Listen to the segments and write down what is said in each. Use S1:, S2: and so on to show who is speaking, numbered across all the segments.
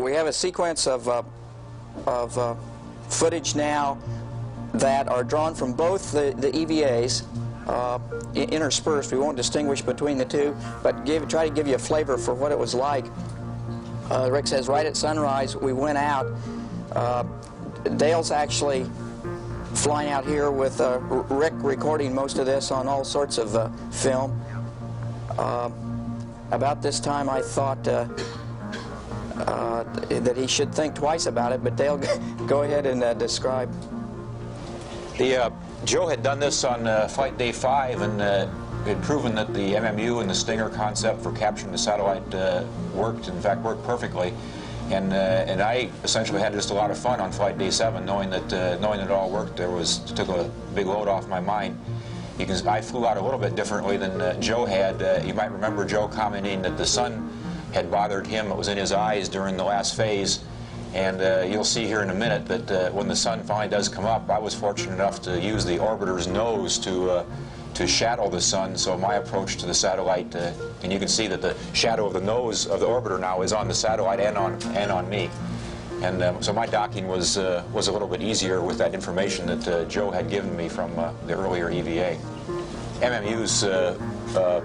S1: we have a sequence of footage now that are drawn from both the EVAs, interspersed. We won't distinguish between the two, but try to give you a flavor for what it was like. Rick says right at sunrise we went out. Dale's actually flying out here with Rick recording most of this on all sorts of film. About this time I thought that he should think twice about it, but Dale, go ahead and describe.
S2: Joe had done this on flight day 5 and had proven that the MMU and the Stinger concept for capturing the satellite worked, in fact worked perfectly. And I essentially had just a lot of fun on flight day 7, knowing that it all worked. Took a big load off my mind. I flew out a little bit differently than Joe had. You might remember Joe commenting that the sun had bothered him. It was in his eyes during the last phase. And you'll see here in a minute that when the sun finally does come up, I was fortunate enough to use the orbiter's nose to shadow the sun. So my approach to the satellite, and you can see that the shadow of the nose of the orbiter now is on the satellite and on me. And so my docking was a little bit easier with that information that Joe had given me from the earlier EVA. MMUs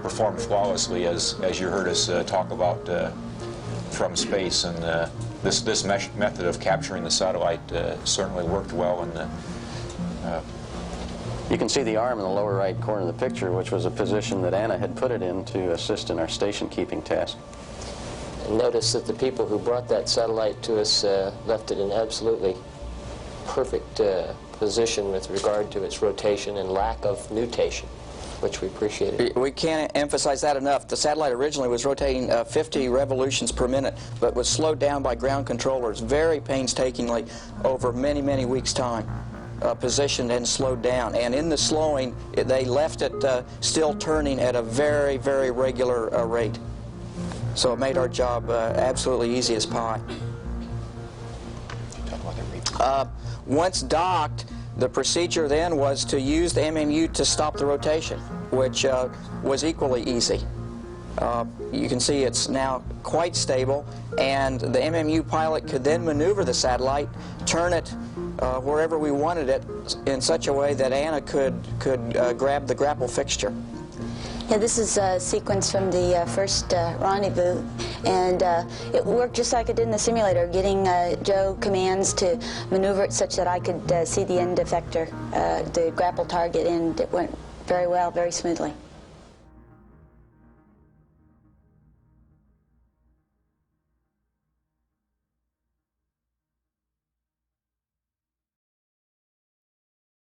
S2: performed flawlessly, as you heard us talk about from space, and this method of capturing the satellite certainly worked well. And
S3: you can see the arm in the lower right corner of the picture, which was a position that Anna had put it in to assist in our station keeping task.
S4: Notice that the people who brought that satellite to us left it in absolutely perfect position with regard to its rotation and lack of nutation, which we appreciated.
S1: We can't emphasize that enough. The satellite originally was rotating 50 revolutions per minute, but was slowed down by ground controllers very painstakingly over many, many weeks' time. Positioned and slowed down, and in the slowing they left it still turning at a very, very regular rate. So it made our job absolutely easy as pie. Once docked, the procedure then was to use the MMU to stop the rotation, which was equally easy. You can see it's now quite stable, and the MMU pilot could then maneuver the satellite, turn it wherever we wanted it in such a way that Anna could grab the grapple fixture.
S5: Yeah, this is a sequence from the first rendezvous, and it worked just like it did in the simulator, getting Joe commands to maneuver it such that I could see the end effector, the grapple target, and it went very well, very smoothly.